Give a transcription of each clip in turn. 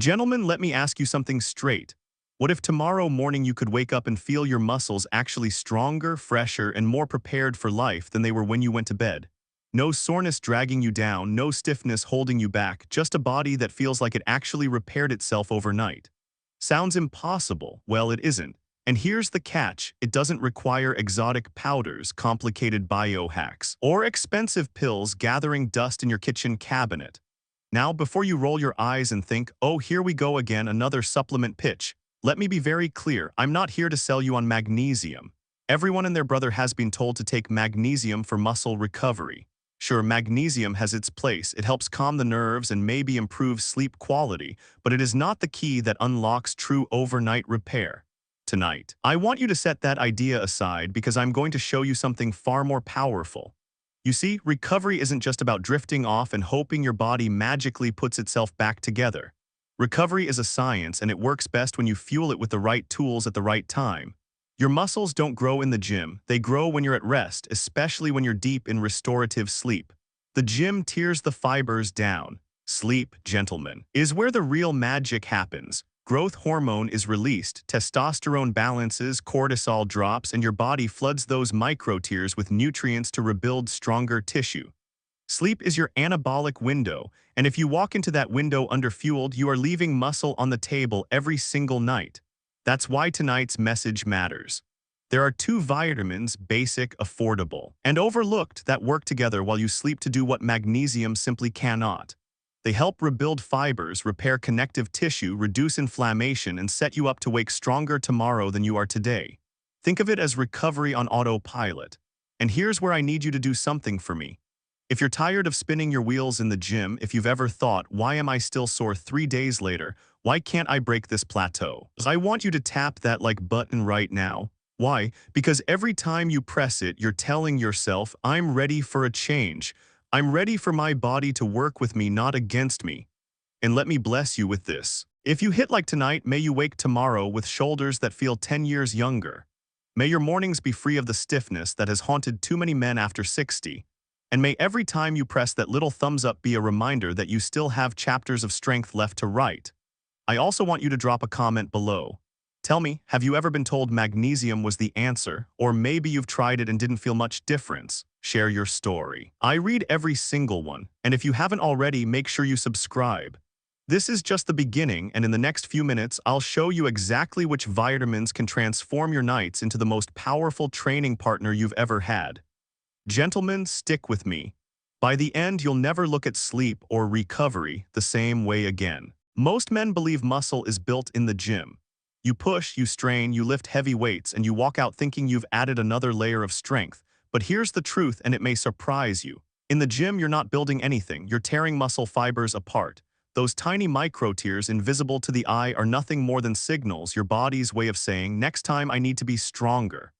Gentlemen, let me ask you something straight. What if tomorrow morning you could wake up and feel your muscles actually stronger, fresher, and more prepared for life than they were when you went to bed? No soreness dragging you down, no stiffness holding you back, just a body that feels like it actually repaired itself overnight. Sounds impossible. Well, it isn't. And here's the catch. It doesn't require exotic powders, complicated biohacks, or expensive pills gathering dust in your kitchen cabinet. Now, before you roll your eyes and think, oh, here we go again, another supplement pitch, let me be very clear, I'm not here to sell you on magnesium. Everyone and their brother has been told to take magnesium for muscle recovery. Sure, magnesium has its place, it helps calm the nerves and maybe improve sleep quality, but it is not the key that unlocks true overnight repair. Tonight, I want you to set that idea aside because I'm going to show you something far more powerful. You see, recovery isn't just about drifting off and hoping your body magically puts itself back together. Recovery is a science, and it works best when you fuel it with the right tools at the right time. Your muscles don't grow in the gym, they grow when you're at rest, especially when you're deep in restorative sleep. The gym tears the fibers down. Sleep, gentlemen, is where the real magic happens. Growth hormone is released, testosterone balances, cortisol drops, and your body floods those microtears with nutrients to rebuild stronger tissue. Sleep is your anabolic window, and if you walk into that window underfueled, you are leaving muscle on the table every single night. That's why tonight's message matters. There are two vitamins, basic, affordable, and overlooked, that work together while you sleep to do what magnesium simply cannot. They help rebuild fibers, repair connective tissue, reduce inflammation, and set you up to wake stronger tomorrow than you are today. Think of it as recovery on autopilot. And here's where I need you to do something for me. If you're tired of spinning your wheels in the gym, if you've ever thought, why am I still sore 3 days later? Why can't I break this plateau? I want you to tap that like button right now. Why? Because every time you press it, you're telling yourself, I'm ready for a change. I'm ready for my body to work with me, not against me. And let me bless you with this. If you hit like tonight, may you wake tomorrow with shoulders that feel 10 years younger. May your mornings be free of the stiffness that has haunted too many men after 60. And may every time you press that little thumbs up be a reminder that you still have chapters of strength left to write. I also want you to drop a comment below. Tell me, have you ever been told magnesium was the answer, or maybe you've tried it and didn't feel much difference? Share your story. I read every single one, and if you haven't already, make sure you subscribe. This is just the beginning, and in the next few minutes, I'll show you exactly which vitamins can transform your nights into the most powerful training partner you've ever had. Gentlemen, stick with me. By the end, you'll never look at sleep or recovery the same way again. Most men believe muscle is built in the gym. You push, you strain, you lift heavy weights, and you walk out thinking you've added another layer of strength. But here's the truth, and it may surprise you. In the gym, you're not building anything. You're tearing muscle fibers apart. Those tiny microtears, invisible to the eye, are nothing more than signals, your body's way of saying, next time I need to be stronger.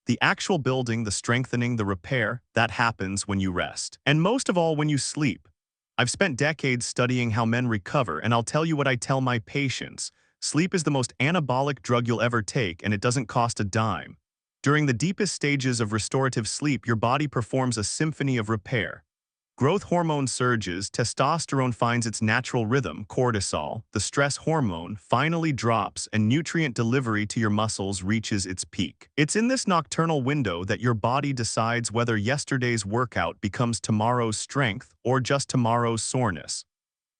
The actual building, the strengthening, the repair, that happens when you rest. And most of all, when you sleep. I've spent decades studying how men recover, and I'll tell you what I tell my patients. Sleep is the most anabolic drug you'll ever take, and it doesn't cost a dime. During the deepest stages of restorative sleep, your body performs a symphony of repair. Growth hormone surges, testosterone finds its natural rhythm, cortisol, the stress hormone, finally drops, and nutrient delivery to your muscles reaches its peak. It's in this nocturnal window that your body decides whether yesterday's workout becomes tomorrow's strength or just tomorrow's soreness.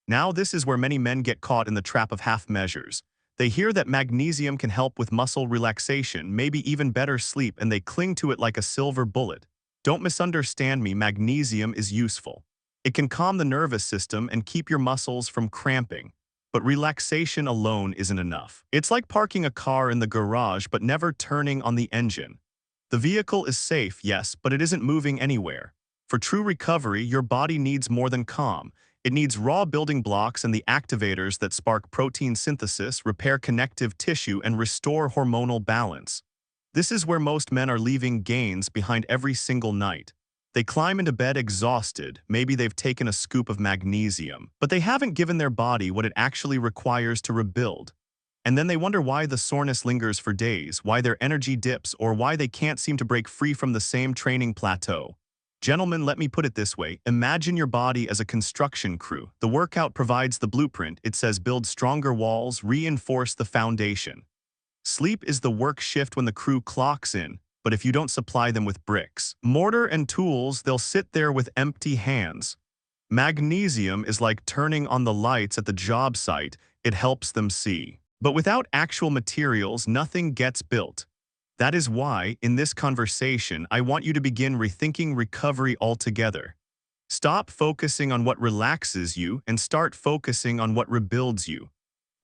Now this is where many men get caught in the trap of half measures. They hear that magnesium can help with muscle relaxation, maybe even better sleep, and they cling to it like a silver bullet. Don't misunderstand me, magnesium is useful. It can calm the nervous system and keep your muscles from cramping. But relaxation alone isn't enough. It's like parking a car in the garage but never turning on the engine. The vehicle is safe, yes, but it isn't moving anywhere. For true recovery, your body needs more than calm. It needs raw building blocks and the activators that spark protein synthesis, repair connective tissue, and restore hormonal balance. This is where most men are leaving gains behind every single night. They climb into bed exhausted, maybe they've taken a scoop of magnesium, but they haven't given their body what it actually requires to rebuild. And then they wonder why the soreness lingers for days, why their energy dips, or why they can't seem to break free from the same training plateau. Gentlemen, let me put it this way. Imagine your body as a construction crew. The workout provides the blueprint. It says build stronger walls, reinforce the foundation. Sleep is the work shift when the crew clocks in, but if you don't supply them with bricks, mortar, and tools, they'll sit there with empty hands. Magnesium is like turning on the lights at the job site. It helps them see. But without actual materials, nothing gets built. That is why, in this conversation, I want you to begin rethinking recovery altogether. Stop focusing on what relaxes you and start focusing on what rebuilds you.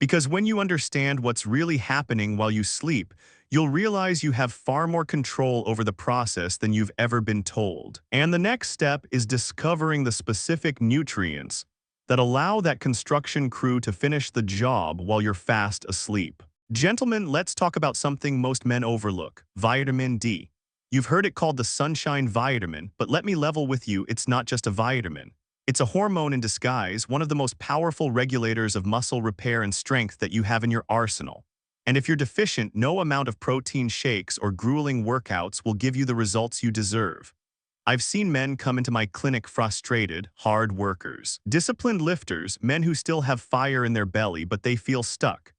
Because when you understand what's really happening while you sleep, you'll realize you have far more control over the process than you've ever been told. And the next step is discovering the specific nutrients that allow that construction crew to finish the job while you're fast asleep. Gentlemen, let's talk about something most men overlook: vitamin D. You've heard it called the sunshine vitamin, but let me level with you, it's not just a vitamin. It's a hormone in disguise, one of the most powerful regulators of muscle repair and strength that you have in your arsenal. And if you're deficient, no amount of protein shakes or grueling workouts will give you the results you deserve. I've seen men come into my clinic frustrated, hard workers, disciplined lifters, men who still have fire in their belly but they feel stuck.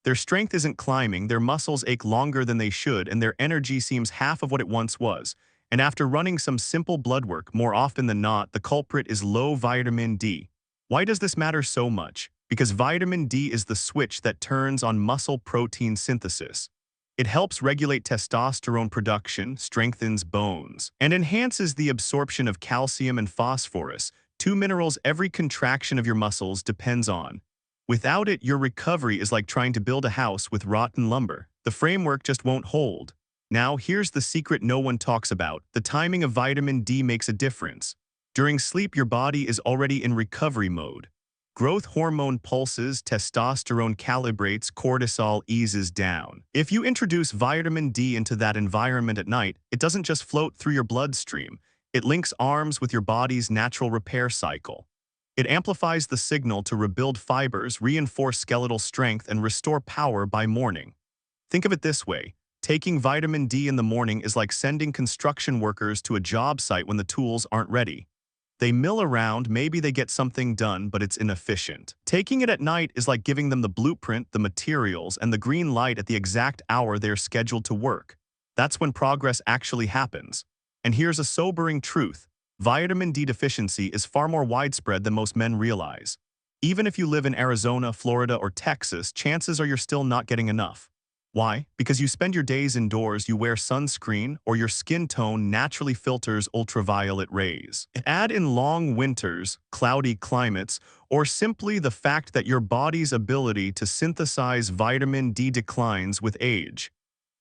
Their strength isn't climbing, their muscles ache longer than they should, and their energy seems half of what it once was. And after running some simple blood work, more often than not, the culprit is low vitamin D. Why does this matter so much? Because vitamin D is the switch that turns on muscle protein synthesis. It helps regulate testosterone production, strengthens bones, and enhances the absorption of calcium and phosphorus, two minerals every contraction of your muscles depends on. Without it, your recovery is like trying to build a house with rotten lumber. The framework just won't hold. Now, here's the secret no one talks about. The timing of vitamin D makes a difference. During sleep, your body is already in recovery mode. Growth hormone pulses, testosterone calibrates, cortisol eases down. If you introduce vitamin D into that environment at night, it doesn't just float through your bloodstream. It links arms with your body's natural repair cycle. It amplifies the signal to rebuild fibers, reinforce skeletal strength, and restore power by morning. Think of it this way. Taking vitamin D in the morning is like sending construction workers to a job site when the tools aren't ready. They mill around, maybe they get something done, but it's inefficient. Taking it at night is like giving them the blueprint, the materials, and the green light at the exact hour they're scheduled to work. That's when progress actually happens. And here's a sobering truth. Vitamin D deficiency is far more widespread than most men realize. Even if you live in Arizona, Florida, or Texas, chances are you're still not getting enough. Why? Because you spend your days indoors, you wear sunscreen, or your skin tone naturally filters ultraviolet rays. Add in long winters, cloudy climates, or simply the fact that your body's ability to synthesize vitamin D declines with age.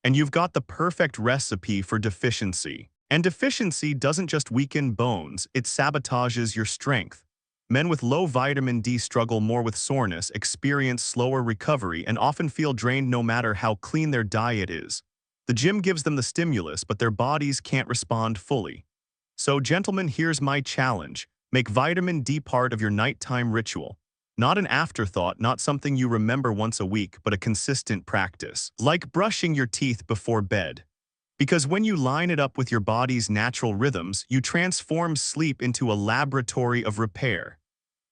And you've got the perfect recipe for deficiency. And deficiency doesn't just weaken bones, it sabotages your strength. Men with low vitamin D struggle more with soreness, experience slower recovery, and often feel drained no matter how clean their diet is. The gym gives them the stimulus, but their bodies can't respond fully. So, gentlemen, here's my challenge. Make vitamin D part of your nighttime ritual. Not an afterthought, not something you remember once a week, but a consistent practice. Like brushing your teeth before bed. Because when you line it up with your body's natural rhythms, you transform sleep into a laboratory of repair.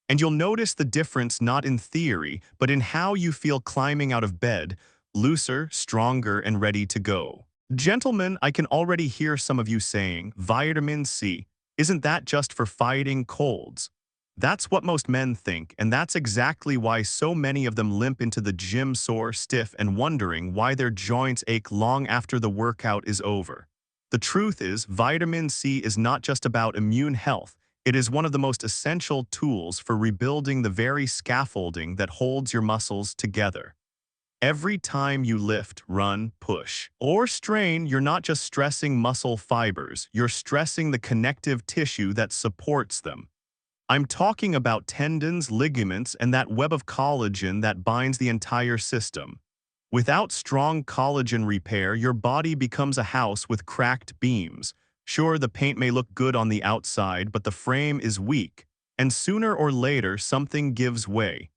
And you'll notice the difference not in theory, but in how you feel climbing out of bed, looser, stronger, and ready to go. Gentlemen, I can already hear some of you saying, vitamin C, isn't that just for fighting colds? That's what most men think, and that's exactly why so many of them limp into the gym sore, stiff, and wondering why their joints ache long after the workout is over. The truth is, vitamin C is not just about immune health. It is one of the most essential tools for rebuilding the very scaffolding that holds your muscles together. Every time you lift, run, push, or strain, you're not just stressing muscle fibers, you're stressing the connective tissue that supports them. I'm talking about tendons, ligaments, and that web of collagen that binds the entire system. Without strong collagen repair, your body becomes a house with cracked beams. Sure, the paint may look good on the outside, but the frame is weak, and sooner or later, something gives way.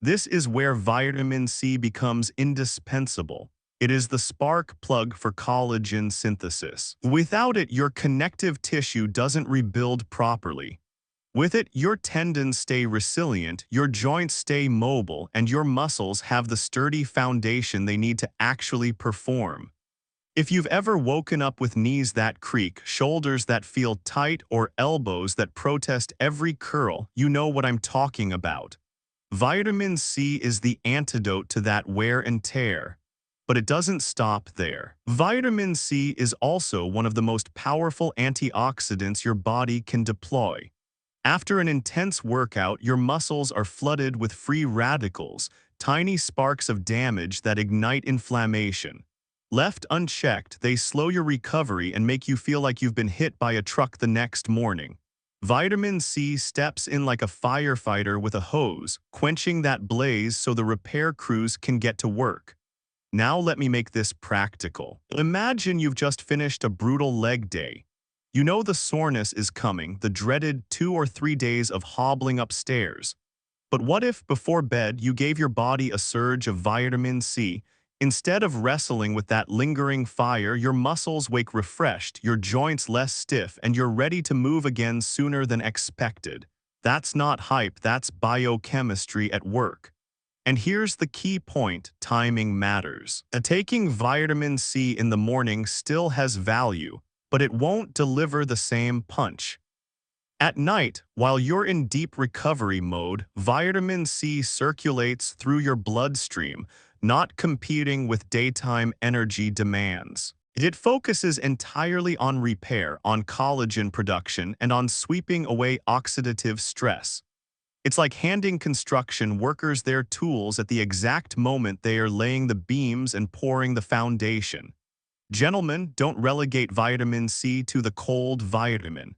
This is where vitamin C becomes indispensable. It is the spark plug for collagen synthesis. Without it, your connective tissue doesn't rebuild properly. With it, your tendons stay resilient, your joints stay mobile, and your muscles have the sturdy foundation they need to actually perform. If you've ever woken up with knees that creak, shoulders that feel tight, or elbows that protest every curl, you know what I'm talking about. Vitamin C is the antidote to that wear and tear. But it doesn't stop there. Vitamin C is also one of the most powerful antioxidants your body can deploy. After an intense workout, your muscles are flooded with free radicals, tiny sparks of damage that ignite inflammation. Left unchecked, they slow your recovery and make you feel like you've been hit by a truck the next morning. Vitamin C steps in like a firefighter with a hose, quenching that blaze so the repair crews can get to work. Now let me make this practical. Imagine you've just finished a brutal leg day. You know the soreness is coming, the dreaded 2 or 3 days of hobbling upstairs. But what if, before bed, you gave your body a surge of vitamin C? Instead of wrestling with that lingering fire, your muscles wake refreshed, your joints less stiff, and you're ready to move again sooner than expected. That's not hype, that's biochemistry at work. And here's the key point: timing matters. Taking vitamin C in the morning still has value, but it won't deliver the same punch. At night, while you're in deep recovery mode, vitamin C circulates through your bloodstream, not competing with daytime energy demands. It focuses entirely on repair, on collagen production, and on sweeping away oxidative stress. It's like handing construction workers their tools at the exact moment they are laying the beams and pouring the foundation. Gentlemen, don't relegate vitamin C to the cold vitamin.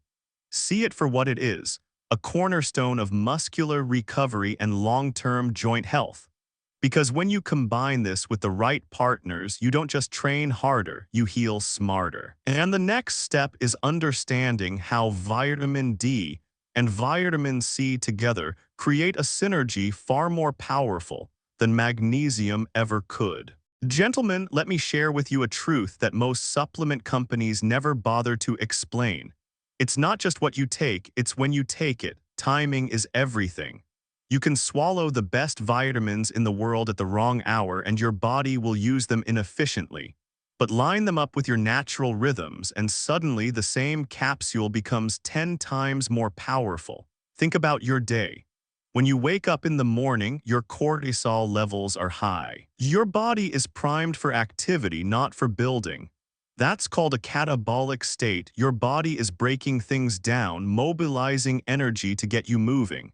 See it for what it is: a cornerstone of muscular recovery and long-term joint health. Because when you combine this with the right partners, you don't just train harder, you heal smarter. And the next step is understanding how vitamin D and vitamin C together create a synergy far more powerful than magnesium ever could. Gentlemen, let me share with you a truth that most supplement companies never bother to explain. It's not just what you take, it's when you take it. Timing is everything. You can swallow the best vitamins in the world at the wrong hour and your body will use them inefficiently. But line them up with your natural rhythms and suddenly the same capsule becomes 10 times more powerful. Think about your day. When you wake up in the morning, your cortisol levels are high. Your body is primed for activity, not for building. That's called a catabolic state. Your body is breaking things down, mobilizing energy to get you moving.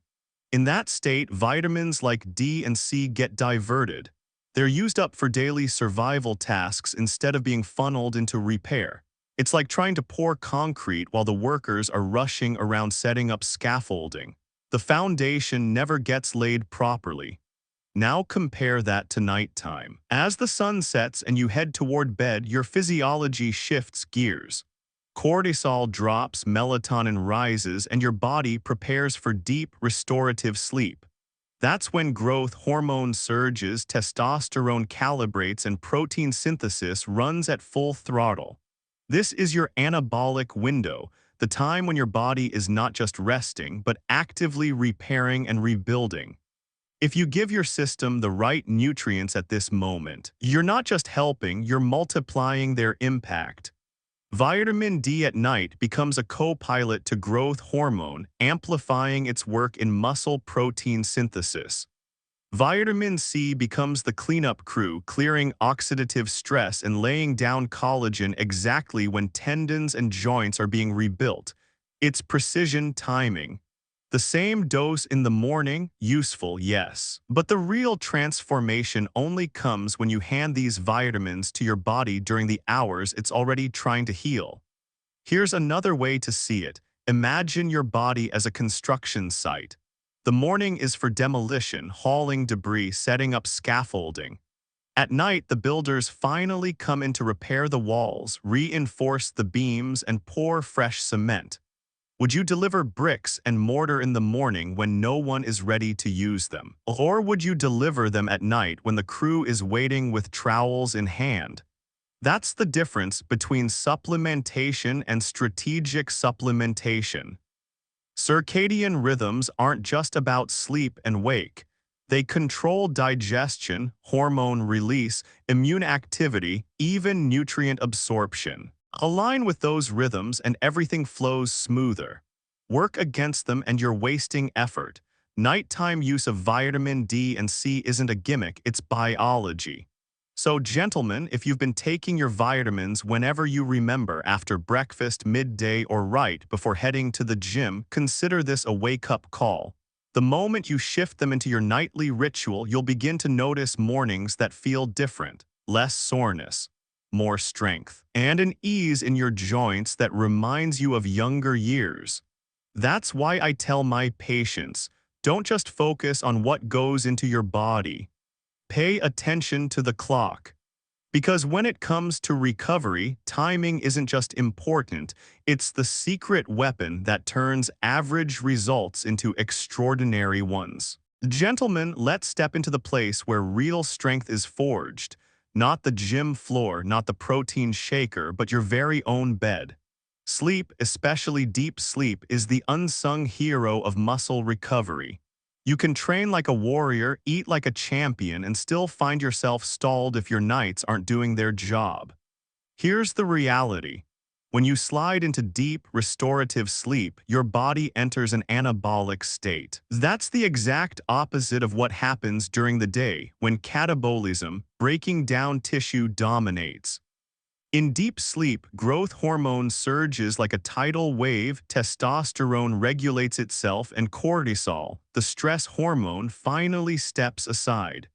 In that state, vitamins like D and C get diverted. They're used up for daily survival tasks instead of being funneled into repair. It's like trying to pour concrete while the workers are rushing around setting up scaffolding. The foundation never gets laid properly. Now compare that to nighttime. As the sun sets and you head toward bed, your physiology shifts gears. Cortisol drops, melatonin rises, and your body prepares for deep, restorative sleep. That's when growth hormone surges, testosterone calibrates, and protein synthesis runs at full throttle. This is your anabolic window, the time when your body is not just resting, but actively repairing and rebuilding. If you give your system the right nutrients at this moment, you're not just helping, you're multiplying their impact. Vitamin D at night becomes a co-pilot to growth hormone, amplifying its work in muscle protein synthesis. Vitamin C becomes the cleanup crew, clearing oxidative stress and laying down collagen exactly when tendons and joints are being rebuilt. It's precision timing. The same dose in the morning, useful, yes. But the real transformation only comes when you hand these vitamins to your body during the hours it's already trying to heal. Here's another way to see it. Imagine your body as a construction site. The morning is for demolition, hauling debris, setting up scaffolding. At night, the builders finally come in to repair the walls, reinforce the beams, and pour fresh cement. Would you deliver bricks and mortar in the morning when no one is ready to use them? Or would you deliver them at night when the crew is waiting with trowels in hand? That's the difference between supplementation and strategic supplementation. Circadian rhythms aren't just about sleep and wake. They control digestion, hormone release, immune activity, even nutrient absorption. Align with those rhythms and everything flows smoother. Work against them and you're wasting effort. Nighttime use of vitamin D and C isn't a gimmick, it's biology. So, gentlemen, if you've been taking your vitamins whenever you remember after breakfast, midday, or right before heading to the gym, consider this a wake-up call. The moment you shift them into your nightly ritual, you'll begin to notice mornings that feel different, less soreness, more strength, and an ease in your joints that reminds you of younger years. That's why I tell my patients, don't just focus on what goes into your body. Pay attention to the clock. Because when it comes to recovery, timing isn't just important, it's the secret weapon that turns average results into extraordinary ones. Gentlemen, let's step into the place where real strength is forged. Not the gym floor, not the protein shaker, but your very own bed. Sleep, especially deep sleep, is the unsung hero of muscle recovery. You can train like a warrior, eat like a champion, and still find yourself stalled if your nights aren't doing their job. Here's the reality. When you slide into deep, restorative sleep, your body enters an anabolic state. That's the exact opposite of what happens during the day when catabolism, breaking down tissue, dominates. In deep sleep, growth hormone surges like a tidal wave, testosterone regulates itself, and cortisol, the stress hormone, finally steps aside.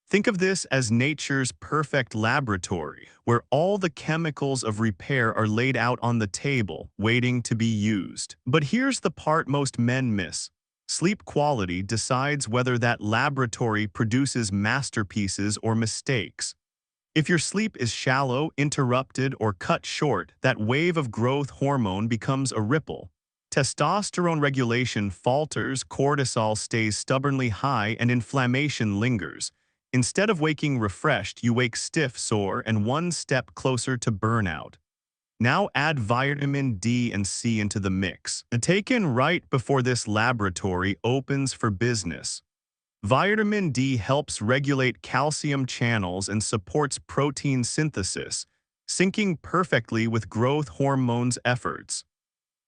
Think of this as nature's perfect laboratory, where all the chemicals of repair are laid out on the table, waiting to be used. But here's the part most men miss. Sleep quality decides whether that laboratory produces masterpieces or mistakes. If your sleep is shallow, interrupted, or cut short, that wave of growth hormone becomes a ripple. Testosterone regulation falters, cortisol stays stubbornly high, and inflammation lingers. Instead of waking refreshed, you wake stiff, sore, and one step closer to burnout. Now add vitamin D and C into the mix, taken right before this laboratory opens for business. Vitamin D helps regulate calcium channels and supports protein synthesis, syncing perfectly with growth hormones' efforts.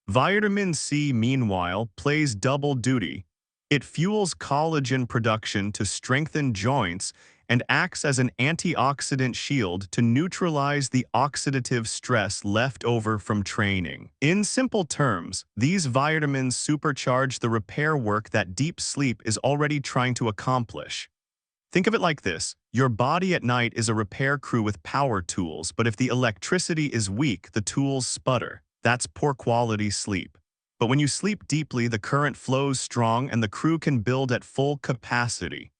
Vitamin C, meanwhile, plays double duty. It fuels collagen production to strengthen joints and acts as an antioxidant shield to neutralize the oxidative stress left over from training. In simple terms, these vitamins supercharge the repair work that deep sleep is already trying to accomplish. Think of it like this. Your body at night is a repair crew with power tools, but if the electricity is weak, the tools sputter. That's poor quality sleep. But when you sleep deeply, the current flows strong and the crew can build at full capacity.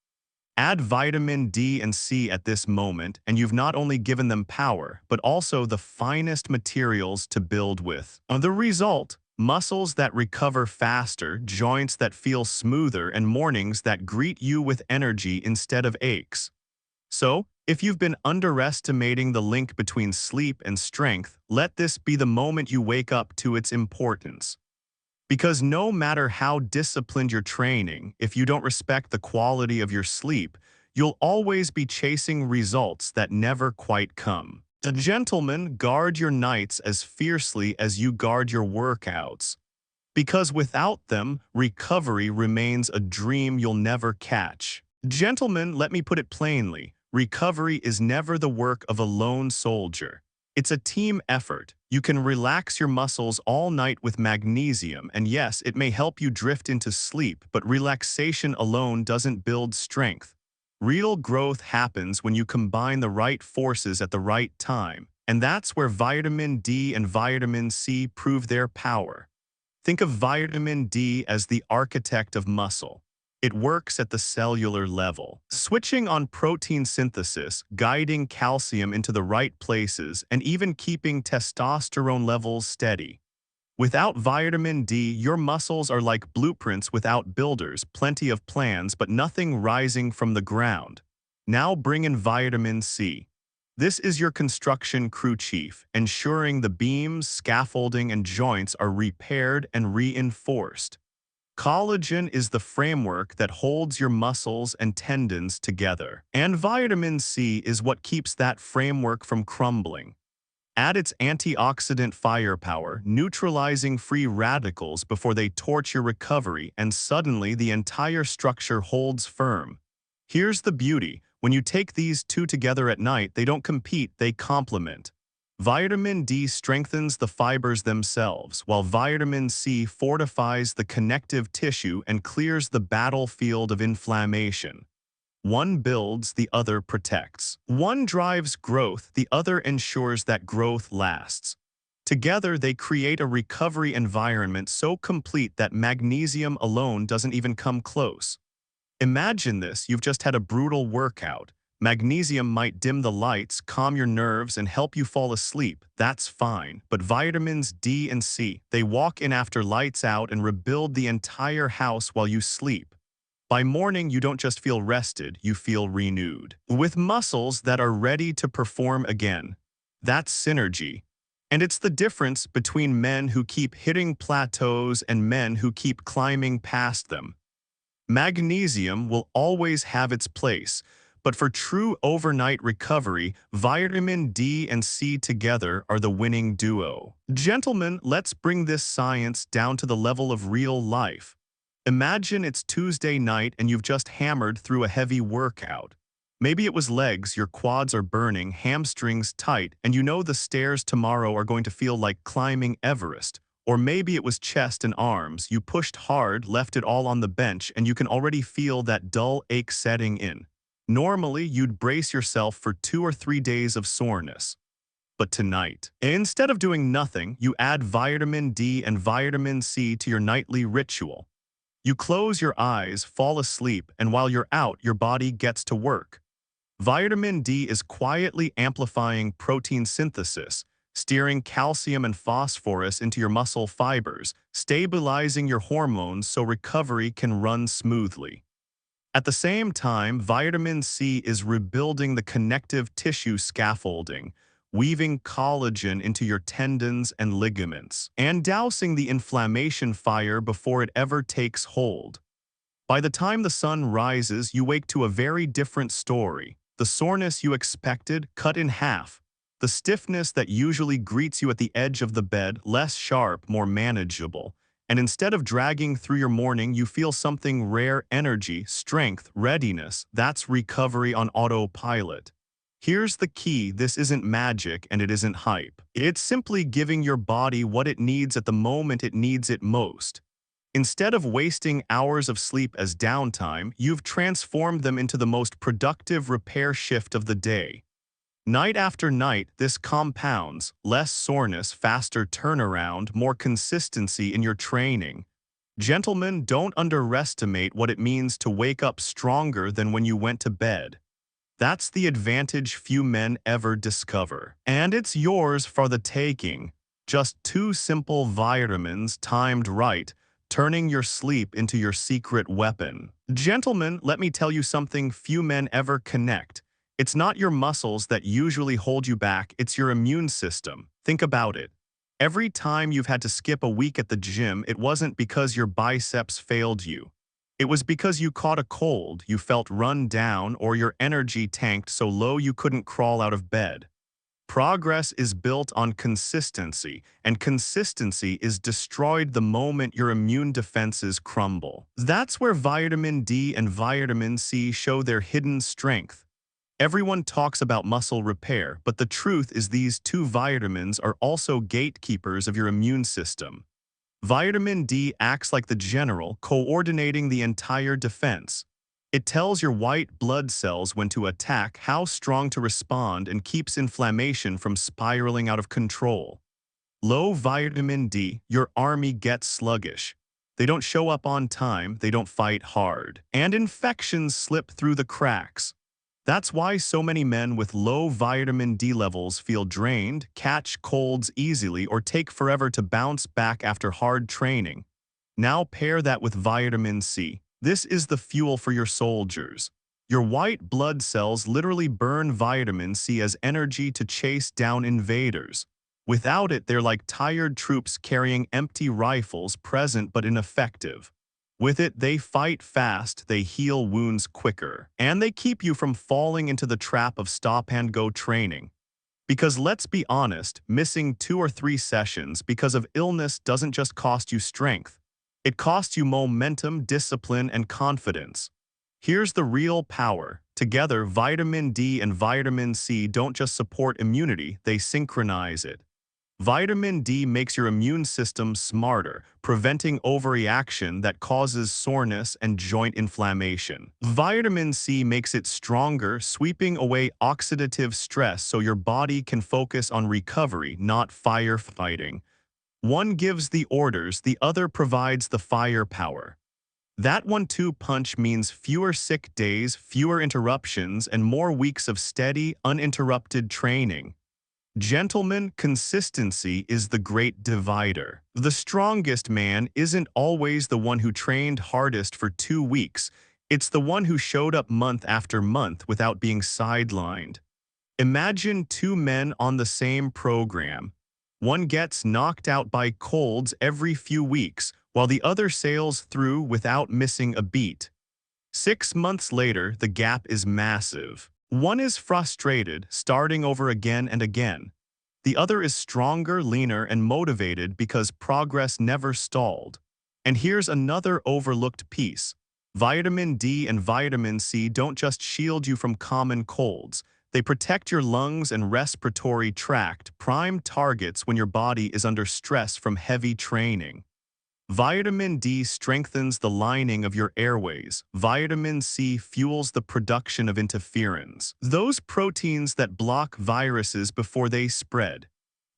Add vitamin D and C at this moment, and you've not only given them power, but also the finest materials to build with. The result, muscles that recover faster, joints that feel smoother, and mornings that greet you with energy instead of aches. So, if you've been underestimating the link between sleep and strength, let this be the moment you wake up to its importance. Because no matter how disciplined you're training, if you don't respect the quality of your sleep, you'll always be chasing results that never quite come. Gentlemen, guard your nights as fiercely as you guard your workouts. Because without them, recovery remains a dream you'll never catch. Gentlemen, let me put it plainly, recovery is never the work of a lone soldier. It's a team effort. You can relax your muscles all night with magnesium, and yes, it may help you drift into sleep, but relaxation alone doesn't build strength. Real growth happens when you combine the right forces at the right time, and that's where vitamin D and vitamin C prove their power. Think of vitamin D as the architect of muscle. It works at the cellular level, switching on protein synthesis, guiding calcium into the right places, and even keeping testosterone levels steady. Without vitamin D, your muscles are like blueprints without builders, plenty of plans, but nothing rising from the ground. Now bring in vitamin C. This is your construction crew chief, ensuring the beams, scaffolding, and joints are repaired and reinforced. Collagen is the framework that holds your muscles and tendons together, and vitamin C is what keeps that framework from crumbling. Add its antioxidant firepower, neutralizing free radicals before they torch your recovery, and suddenly the entire structure holds firm. Here's the beauty. When you take these two together at night, they don't compete, they complement. Vitamin D strengthens the fibers themselves, while vitamin C fortifies the connective tissue and clears the battlefield of inflammation. One builds, the other protects. One drives growth, the other ensures that growth lasts. Together, they create a recovery environment so complete that magnesium alone doesn't even come close. Imagine this, you've just had a brutal workout. Magnesium might dim the lights, calm your nerves, and help you fall asleep. That's fine. But vitamins D and C, they walk in after lights out and rebuild the entire house while you sleep. By morning, you don't just feel rested, you feel renewed, with muscles that are ready to perform again. That's synergy. And it's the difference between men who keep hitting plateaus and men who keep climbing past them. Magnesium will always have its place, but for true overnight recovery, vitamin D and C together are the winning duo. Gentlemen, let's bring this science down to the level of real life. Imagine it's Tuesday night and you've just hammered through a heavy workout. Maybe it was legs, your quads are burning, hamstrings tight, and you know the stairs tomorrow are going to feel like climbing Everest. Or maybe it was chest and arms, you pushed hard, left it all on the bench, and you can already feel that dull ache setting in. Normally, you'd brace yourself for 2 or 3 days of soreness. But tonight, instead of doing nothing, you add vitamin D and vitamin C to your nightly ritual. You close your eyes, fall asleep, and while you're out, your body gets to work. Vitamin D is quietly amplifying protein synthesis, steering calcium and phosphorus into your muscle fibers, stabilizing your hormones so recovery can run smoothly. At the same time, vitamin C is rebuilding the connective tissue scaffolding, weaving collagen into your tendons and ligaments, and dousing the inflammation fire before it ever takes hold. By the time the sun rises, you wake to a very different story. The soreness you expected, cut in half. The stiffness that usually greets you at the edge of the bed, less sharp, more manageable. And instead of dragging through your morning, you feel something rare: energy, strength, readiness. That's recovery on autopilot. Here's the key: this isn't magic and it isn't hype. It's simply giving your body what it needs at the moment it needs it most. Instead of wasting hours of sleep as downtime, you've transformed them into the most productive repair shift of the day. Night after night, this compounds: less soreness, faster turnaround, more consistency in your training. Gentlemen, don't underestimate what it means to wake up stronger than when you went to bed. That's the advantage few men ever discover. And it's yours for the taking. Just 2 simple vitamins timed right, turning your sleep into your secret weapon. Gentlemen, let me tell you something few men ever connect. It's not your muscles that usually hold you back, it's your immune system. Think about it. Every time you've had to skip a week at the gym, it wasn't because your biceps failed you. It was because you caught a cold, you felt run down, or your energy tanked so low you couldn't crawl out of bed. Progress is built on consistency, and consistency is destroyed the moment your immune defenses crumble. That's where vitamin D and vitamin C show their hidden strength. Everyone talks about muscle repair, but the truth is these 2 vitamins are also gatekeepers of your immune system. Vitamin D acts like the general, coordinating the entire defense. It tells your white blood cells when to attack, how strong to respond, and keeps inflammation from spiraling out of control. Low vitamin D, your army gets sluggish. They don't show up on time, they don't fight hard, and infections slip through the cracks. That's why so many men with low vitamin D levels feel drained, catch colds easily, or take forever to bounce back after hard training. Now pair that with vitamin C. This is the fuel for your soldiers. Your white blood cells literally burn vitamin C as energy to chase down invaders. Without it, they're like tired troops carrying empty rifles, present but ineffective. With it, they fight fast, they heal wounds quicker, and they keep you from falling into the trap of stop-and-go training. Because let's be honest, missing 2 or 3 sessions because of illness doesn't just cost you strength. It costs you momentum, discipline, and confidence. Here's the real power. Together, vitamin D and vitamin C don't just support immunity, they synchronize it. Vitamin D makes your immune system smarter, preventing overreaction that causes soreness and joint inflammation. Vitamin C makes it stronger, sweeping away oxidative stress so your body can focus on recovery, not firefighting. One gives the orders, the other provides the firepower. That 1-2 punch means fewer sick days, fewer interruptions, and more weeks of steady, uninterrupted training. Gentlemen, consistency is the great divider. The strongest man isn't always the one who trained hardest for 2 weeks. It's the one who showed up month after month without being sidelined. Imagine two men on the same program. One gets knocked out by colds every few weeks, while the other sails through without missing a beat. 6 months later, the gap is massive. One is frustrated, starting over again and again. The other is stronger, leaner, and motivated because progress never stalled. And here's another overlooked piece. Vitamin D and vitamin C don't just shield you from common colds. They protect your lungs and respiratory tract, prime targets when your body is under stress from heavy training. Vitamin D strengthens the lining of your airways. Vitamin C fuels the production of interferons, those proteins that block viruses before they spread.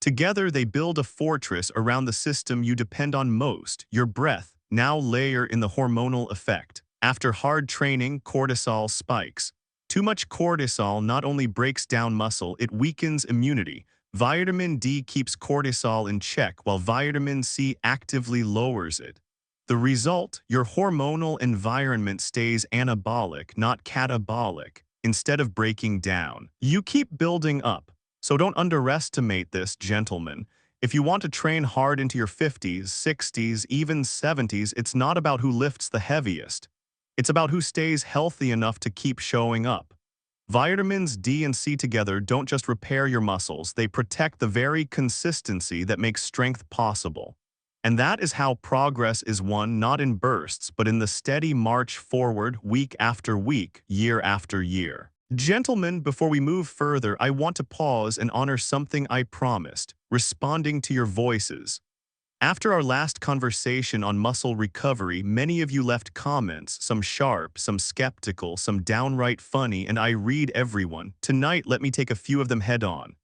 Together, they build a fortress around the system you depend on most, your breath. Now layer in the hormonal effect. After hard training, cortisol spikes. Too much cortisol not only breaks down muscle, it weakens immunity. Vitamin D keeps cortisol in check while vitamin C actively lowers it. The result, your hormonal environment stays anabolic, not catabolic. Instead of breaking down, you keep building up. So don't underestimate this, gentlemen. If you want to train hard into your 50s, 60s, even 70s, it's not about who lifts the heaviest. It's about who stays healthy enough to keep showing up. Vitamins D and C together don't just repair your muscles, they protect the very consistency that makes strength possible. And that is how progress is won, not in bursts, but in the steady march forward, week after week, year after year. Gentlemen, before we move further, I want to pause and honor something I promised, responding to your voices. After our last conversation on muscle recovery, many of you left comments, some sharp, some skeptical, some downright funny, and I read everyone. Tonight, let me take a few of them head on.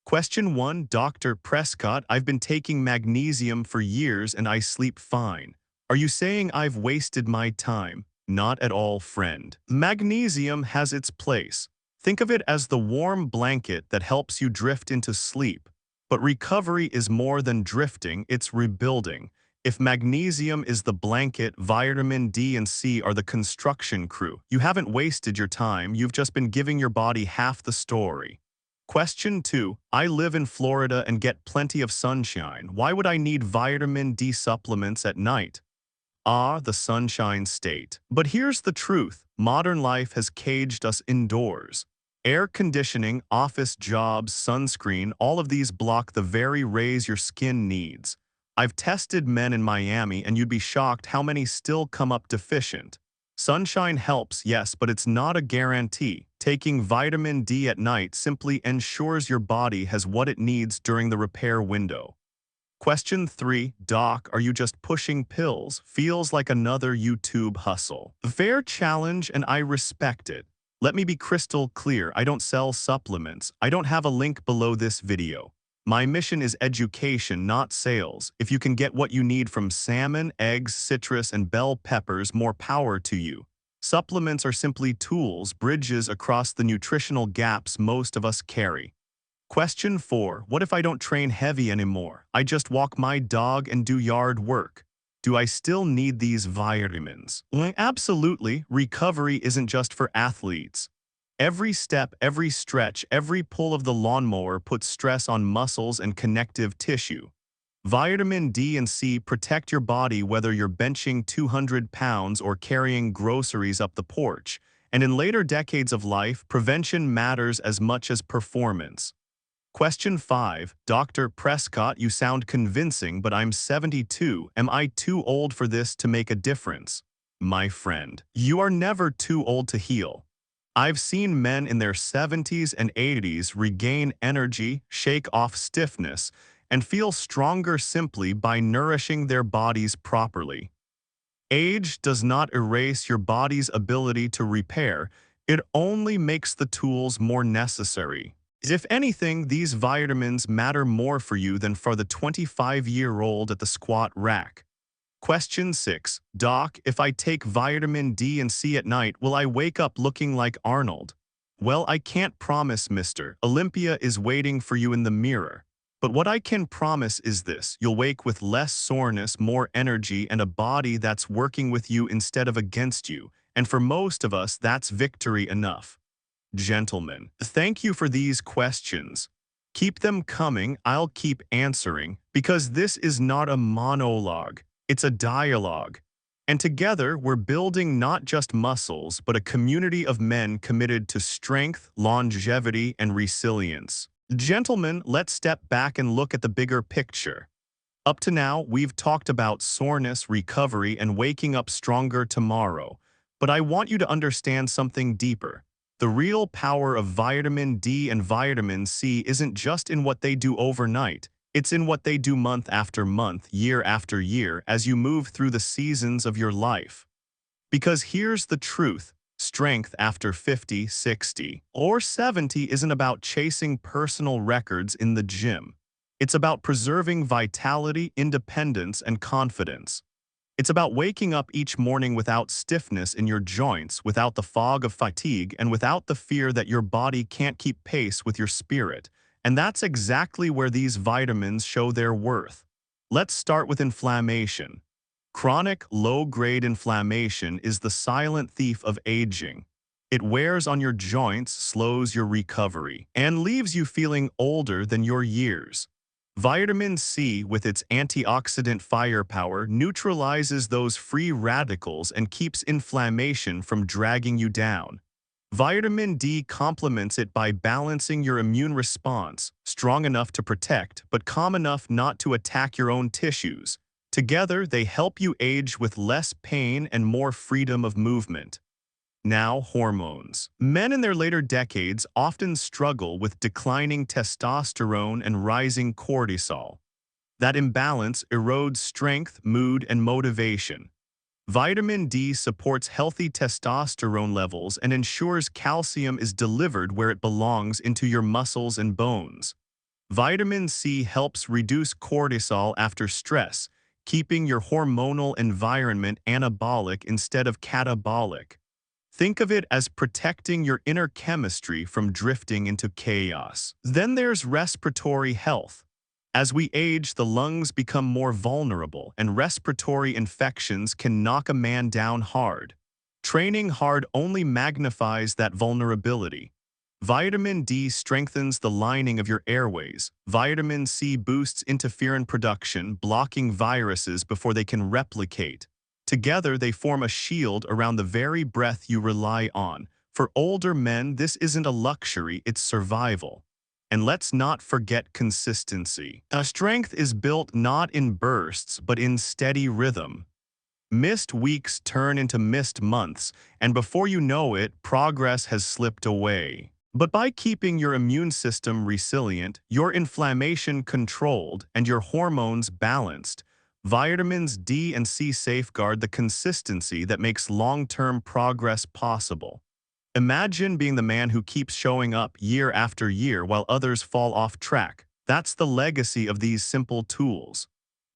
Question 1, Dr. Prescott, I've been taking magnesium for years and I sleep fine. Are you saying I've wasted my time? Not at all, friend. Magnesium has its place. Think of it as the warm blanket that helps you drift into sleep. But recovery is more than drifting, it's rebuilding. If magnesium is the blanket, vitamin D and C are the construction crew. You haven't wasted your time, you've just been giving your body half the story. Question 2. I live in Florida and get plenty of sunshine. Why would I need vitamin D supplements at night? Ah, the sunshine state. But here's the truth. Modern life has caged us indoors. Air conditioning, office jobs, sunscreen, all of these block the very rays your skin needs. I've tested men in Miami and you'd be shocked how many still come up deficient. Sunshine helps, yes, but it's not a guarantee. Taking vitamin D at night simply ensures your body has what it needs during the repair window. Question 3, Doc, are you just pushing pills? Feels like another YouTube hustle. Fair challenge and I respect it. Let me be crystal clear, I don't sell supplements. I don't have a link below this video. My mission is education, not sales. If you can get what you need from salmon, eggs, citrus, and bell peppers, more power to you. Supplements are simply tools, bridges across the nutritional gaps most of us carry. Question 4. What if I don't train heavy anymore? I just walk my dog and do yard work. Do I still need these vitamins? Well, absolutely. Recovery isn't just for athletes. Every step, every stretch, every pull of the lawnmower puts stress on muscles and connective tissue. Vitamin D and C protect your body whether you're benching 200 pounds or carrying groceries up the porch. And in later decades of life, prevention matters as much as performance. Question 5. Dr. Prescott, you sound convincing, but I'm 72. Am I too old for this to make a difference? My friend, you are never too old to heal. I've seen men in their 70s and 80s regain energy, shake off stiffness, and feel stronger simply by nourishing their bodies properly. Age does not erase your body's ability to repair, it only makes the tools more necessary. If anything, these vitamins matter more for you than for the 25-year-old at the squat rack. Question 6. Doc, if I take vitamin D and C at night, will I wake up looking like Arnold? Well, I can't promise, mister. Olympia is waiting for you in the mirror. But what I can promise is this: you'll wake with less soreness, more energy, and a body that's working with you instead of against you. And for most of us, that's victory enough. Gentlemen, thank you for these questions. Keep them coming, I'll keep answering, because this is not a monologue, it's a dialogue. And together, we're building not just muscles, but a community of men committed to strength, longevity, and resilience. Gentlemen, let's step back and look at the bigger picture. Up to now, we've talked about soreness, recovery, and waking up stronger tomorrow. But I want you to understand something deeper. The real power of vitamin D and vitamin C isn't just in what they do overnight. It's in what they do month after month, year after year, as you move through the seasons of your life. Because here's the truth: strength after 50, 60, or 70 isn't about chasing personal records in the gym. It's about preserving vitality, independence, and confidence. It's about waking up each morning without stiffness in your joints, without the fog of fatigue, and without the fear that your body can't keep pace with your spirit. And that's exactly where these vitamins show their worth. Let's start with inflammation. Chronic, low-grade inflammation is the silent thief of aging. It wears on your joints, slows your recovery, and leaves you feeling older than your years. Vitamin C, with its antioxidant firepower, neutralizes those free radicals and keeps inflammation from dragging you down. Vitamin D complements it by balancing your immune response, strong enough to protect, but calm enough not to attack your own tissues. Together, they help you age with less pain and more freedom of movement. Now, hormones. Men in their later decades often struggle with declining testosterone and rising cortisol. That imbalance erodes strength, mood, and motivation. Vitamin D supports healthy testosterone levels and ensures calcium is delivered where it belongs, into your muscles and bones. Vitamin C helps reduce cortisol after stress, keeping your hormonal environment anabolic instead of catabolic. Think of it as protecting your inner chemistry from drifting into chaos. Then there's respiratory health. As we age, the lungs become more vulnerable, and respiratory infections can knock a man down hard. Training hard only magnifies that vulnerability. Vitamin D strengthens the lining of your airways. Vitamin C boosts interferon production, blocking viruses before they can replicate. Together, they form a shield around the very breath you rely on. For older men, this isn't a luxury, it's survival. And let's not forget consistency. Strength is built not in bursts, but in steady rhythm. Missed weeks turn into missed months, and before you know it, progress has slipped away. But by keeping your immune system resilient, your inflammation controlled, and your hormones balanced, vitamins D and C safeguard the consistency that makes long-term progress possible. Imagine being the man who keeps showing up year after year while others fall off track. That's the legacy of these simple tools.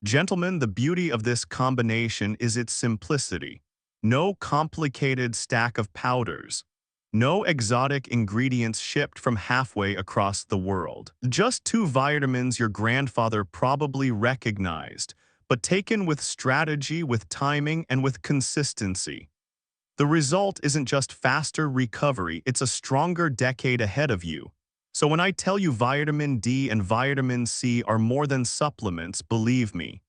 Gentlemen, the beauty of this combination is its simplicity. No complicated stack of powders. No exotic ingredients shipped from halfway across the world. Just two vitamins your grandfather probably recognized, but taken with strategy, with timing, and with consistency. The result isn't just faster recovery, it's a stronger decade ahead of you. So when I tell you vitamin D and vitamin C are more than supplements, believe me.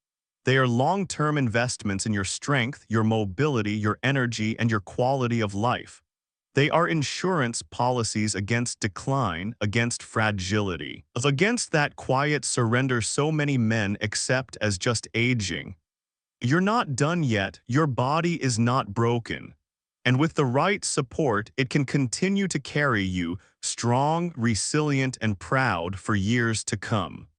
They are long-term investments in your strength, your mobility, your energy, and your quality of life. They are insurance policies against decline, against fragility, against that quiet surrender so many men accept as just aging. You're not done yet, your body is not broken. And with the right support, it can continue to carry you, strong, resilient, and proud for years to come.